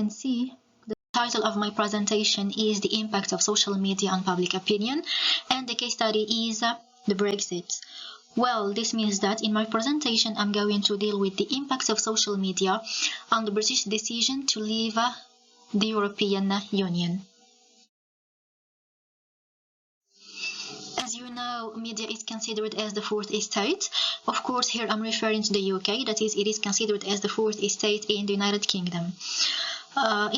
can see, the title of my presentation is The Impact of Social Media on Public Opinion, and the case study is the Brexit. Well, this means that in my presentation I'm going to deal with the impact of social media on the British decision to leave the European Union. As you know, media is considered as the fourth estate. Of course, here I'm referring to the UK, that is, it is considered as the fourth estate in the United Kingdom.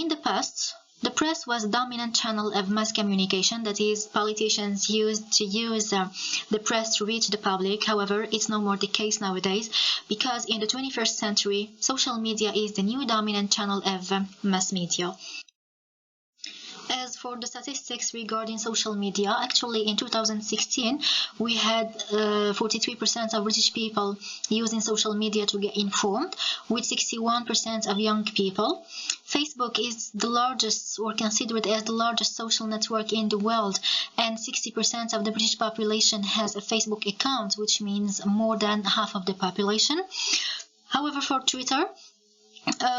In the past, the press was a dominant channel of mass communication, that is, politicians used to use the press to reach the public. However, it's no more the case nowadays, because in the 21st century, social media is the new dominant channel of mass media. As for the statistics regarding social media, actually in 2016 we had 43% of British people using social media to get informed, with 61% of young people. Facebook is the largest, or considered as the largest, social network in the world, and 60% of the British population has a Facebook account, which means more than half of the population. However, for Twitter,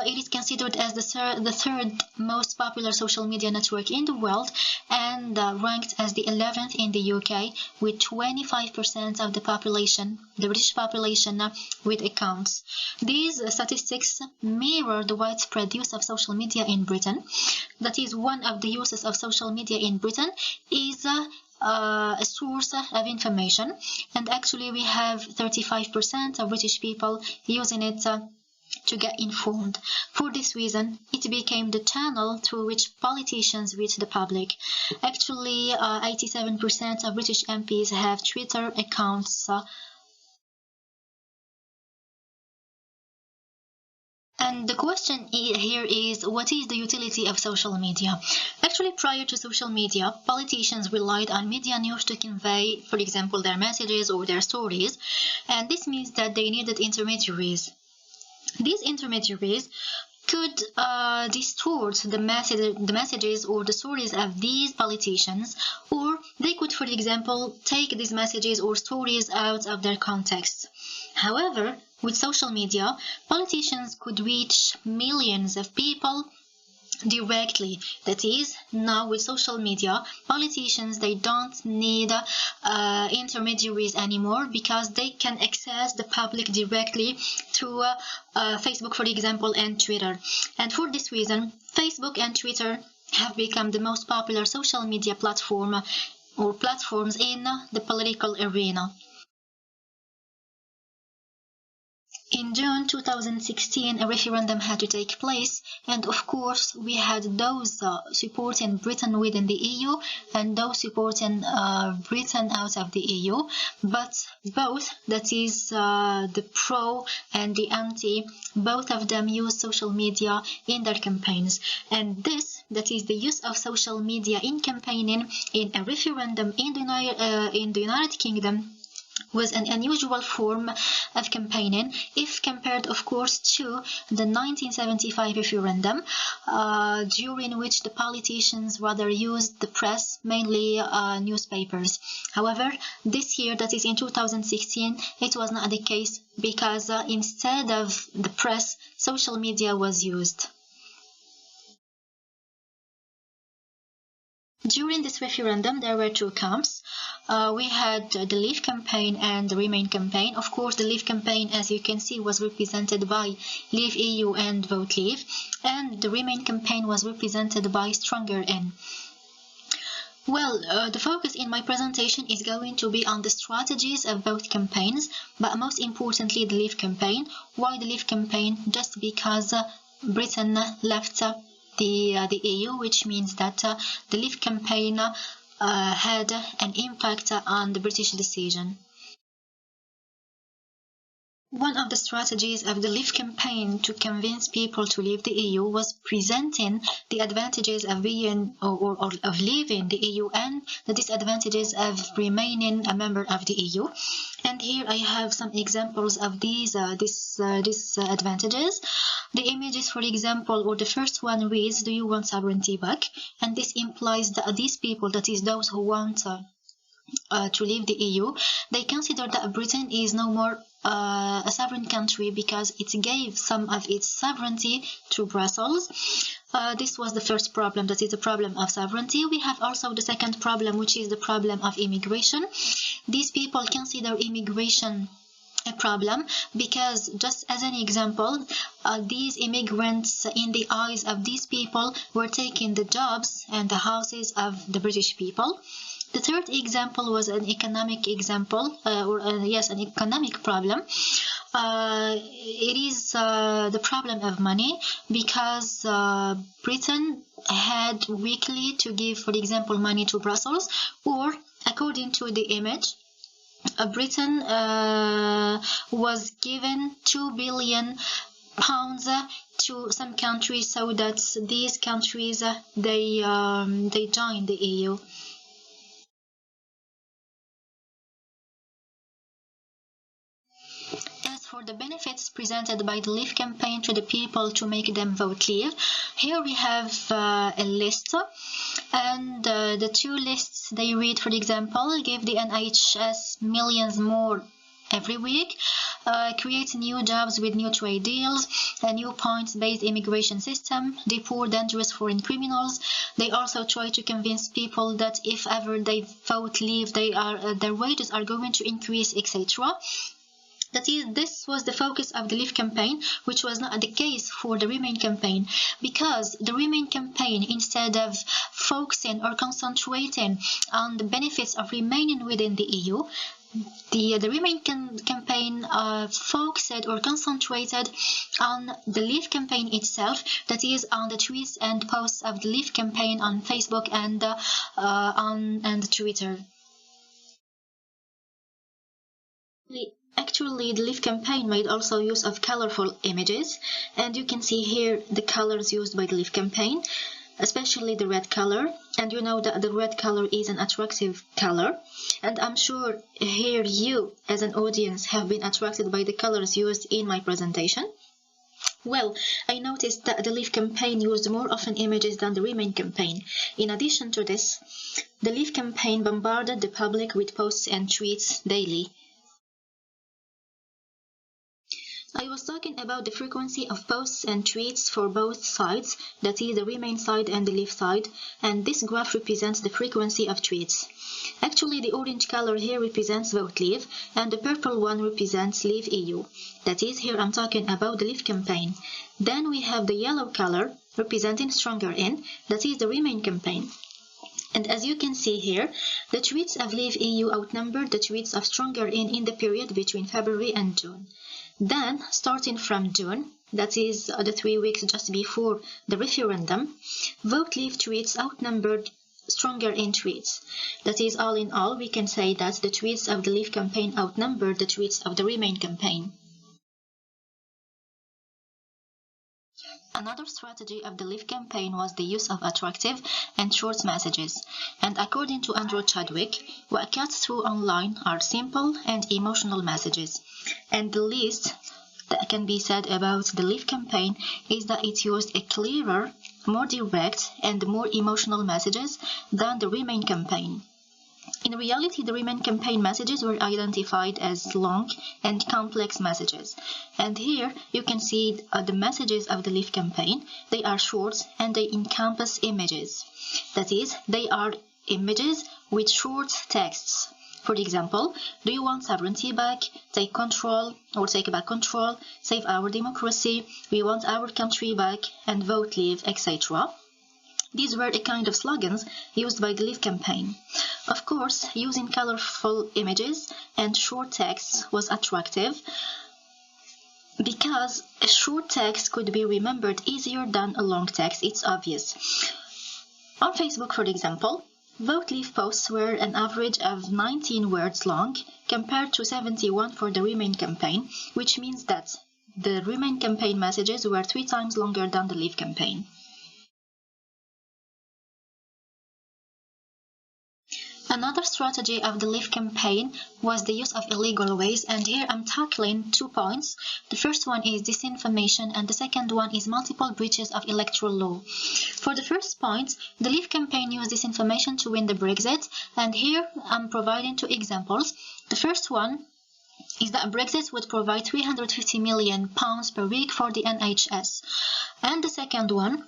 it is considered as the third most popular social media network in the world, and ranked as the 11th in the UK, with 25% of the population, the British population, with accounts. These statistics mirror the widespread use of social media in Britain. That is, one of the uses of social media in Britain is a source of information, and actually we have 35% of British people using it to get informed. For this reason, it became the channel through which politicians reach the public. Actually, 87% of British MPs have Twitter accounts. And the question here is, what is the utility of social media? Actually, prior to social media, politicians relied on media news to convey, for example, their messages or their stories, and this means that they needed intermediaries. These intermediaries could distort the messages or the stories of these politicians, or they could, for example, take these messages or stories out of their context. However, with social media, politicians could reach millions of people directly. That is, now with social media, politicians, they don't need intermediaries anymore, because they can access the public directly through Facebook, for example, and Twitter. And for this reason, Facebook and Twitter have become the most popular social media platform or platforms in the political arena. In June 2016, a referendum had to take place, and of course we had those supporting Britain within the EU and those supporting Britain out of the EU, but both, that is the pro and the anti, both of them use social media in their campaigns. And this, that is the use of social media in campaigning in a referendum in the United Kingdom, was an unusual form of campaigning if compared, of course, to the 1975 referendum, during which the politicians rather used the press, mainly newspapers. However, this year, that is in 2016, it was not the case, because instead of the press, social media was used. During this referendum, there were two camps. We had the Leave campaign and the Remain campaign. Of course, the Leave campaign, as you can see, was represented by Leave EU and Vote Leave, and the Remain campaign was represented by Stronger In. Well, the focus in my presentation is going to be on the strategies of both campaigns, but most importantly the Leave campaign. Why the Leave campaign? Just because Britain left the EU, which means that the Leave campaign had an impact on the British decision. One of the strategies of the Leave campaign to convince people to leave the EU was presenting the advantages of being or of leaving the EU and the disadvantages of remaining a member of the EU. And here I have some examples of these advantages. The images, for example, or the first one reads, "Do you want sovereignty back?" And this implies that these people, that is those who want to leave the EU, they consider that Britain is no more a sovereign country because it gave some of its sovereignty to Brussels. This was the first problem, that is the problem of sovereignty. We have also the second problem, which is the problem of immigration. These people consider immigration a problem because, just as an example, these immigrants, in the eyes of these people, were taking the jobs and the houses of the British people. The third example was an economic example, an economic problem. It is the problem of money because Britain had weekly to give, for example, money to Brussels, or according to the image, Britain was given £2 billion to some countries so that these countries they join the EU. As for the benefits presented by the Leave campaign to the people to make them vote Leave, here we have a list, and the two lists they read, for example, give the NHS millions more every week, create new jobs with new trade deals, a new points-based immigration system, deport dangerous foreign criminals. They also try to convince people that if ever they vote Leave, their wages are going to increase, etc. That is, this was the focus of the Leave campaign, which was not the case for the Remain campaign, because the Remain campaign, instead of focusing or concentrating on the benefits of remaining within the EU, the Remain campaign focused or concentrated on the Leave campaign itself, that is, on the tweets and posts of the Leave campaign on Facebook and on Twitter. Actually, the Leave campaign made also use of colorful images, and you can see here the colors used by the Leave campaign, especially the red color, and you know that the red color is an attractive color, and I'm sure here you as an audience have been attracted by the colors used in my presentation. Well, I noticed that the Leave campaign used more often images than the Remain campaign. In addition to this, the Leave campaign bombarded the public with posts and tweets daily. I was talking about the frequency of posts and tweets for both sides, that is the Remain side and the Leave side, and this graph represents the frequency of tweets. Actually, the orange color here represents Vote Leave, and the purple one represents Leave EU. That is, here I'm talking about the Leave campaign. Then we have the yellow color representing Stronger In, that is the Remain campaign. And as you can see here, the tweets of Leave EU outnumbered the tweets of Stronger In the period between February and June. Then, starting from June, that is the 3 weeks just before the referendum, Vote Leave tweets outnumbered Stronger In tweets. That is, all in all, we can say that the tweets of the Leave campaign outnumbered the tweets of the Remain campaign. Another strategy of the Leave campaign was the use of attractive and short messages, and according to Andrew Chadwick, what cuts through online are simple and emotional messages, and the least that can be said about the Leave campaign is that it used a clearer, more direct and more emotional messages than the Remain campaign. In reality, the Remain campaign messages were identified as long and complex messages. And here you can see the messages of the Leave campaign. They are short and they encompass images. That is, they are images with short texts. For example, do you want sovereignty back? Take control or take back control, save our democracy, we want our country back, and Vote Leave, etc. These were a kind of slogans used by the Leave campaign. Of course, using colorful images and short texts was attractive because a short text could be remembered easier than a long text, it's obvious. On Facebook, for example, Vote Leave posts were an average of 19 words long compared to 71 for the Remain campaign, which means that the Remain campaign messages were 3 times longer than the Leave campaign. Another strategy of the Leave campaign was the use of illegal ways, and here I'm tackling 2 points. The first one is disinformation, and the second one is multiple breaches of electoral law. For the first point, the Leave campaign used disinformation to win the Brexit, and here I'm providing 2 examples. The first one is that Brexit would provide £350 million per week for the NHS, and the second one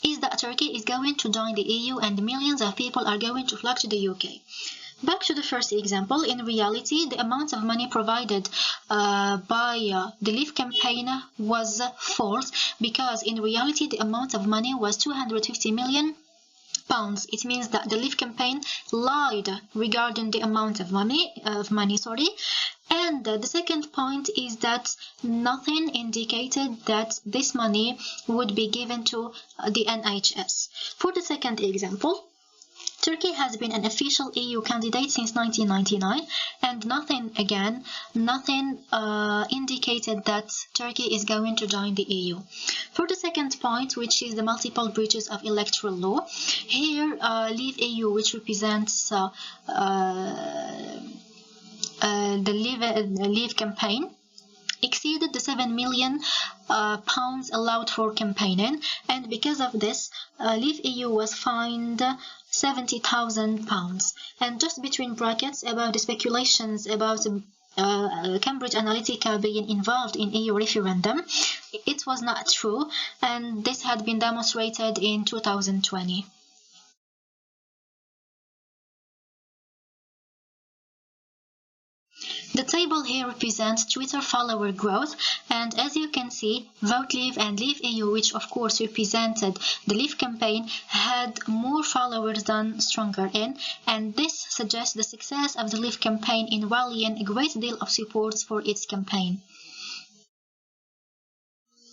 is that Turkey is going to join the EU and millions of people are going to flock to the UK. Back to the first example, in reality, the amount of money provided by the Leave campaign was false, because in reality the amount of money was £250 million. It means that the Leave campaign lied regarding the amount of money. And the second point is that nothing indicated that this money would be given to the NHS. For the second example, Turkey has been an official EU candidate since 1999, and nothing indicated that Turkey is going to join the EU. For the second point, which is the multiple breaches of electoral law, here Leave EU, which represents the Leave campaign, exceeded the £7 million allowed for campaigning, and because of this, Leave EU was fined £70,000. And just between brackets about the speculations about Cambridge Analytica being involved in EU referendum, it was not true, and this had been demonstrated in 2020. The table here represents Twitter follower growth, and as you can see, Vote Leave and Leave EU, which of course represented the Leave campaign, had more followers than Stronger In, and this suggests the success of the Leave campaign in rallying a great deal of support for its campaign.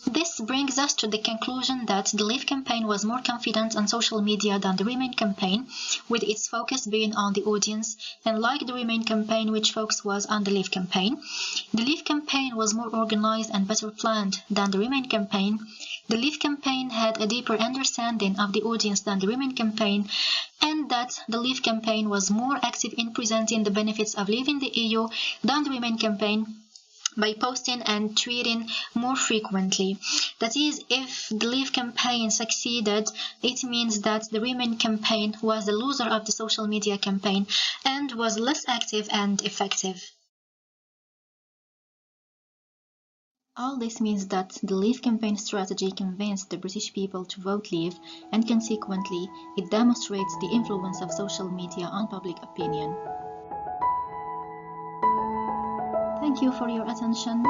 This brings us to the conclusion that the Leave campaign was more confident on social media than the Remain campaign, with its focus being on the audience, and like the Remain campaign, which focus was on the Leave campaign. The Leave campaign was more organized and better planned than the Remain campaign. The Leave campaign had a deeper understanding of the audience than the Remain campaign, and that the Leave campaign was more active in presenting the benefits of leaving the EU than the Remain campaign, by posting and tweeting more frequently. That is, if the Leave campaign succeeded, it means that the Remain campaign was the loser of the social media campaign and was less active and effective. All this means that the Leave campaign strategy convinced the British people to vote Leave, and consequently, it demonstrates the influence of social media on public opinion. Thank you for your attention.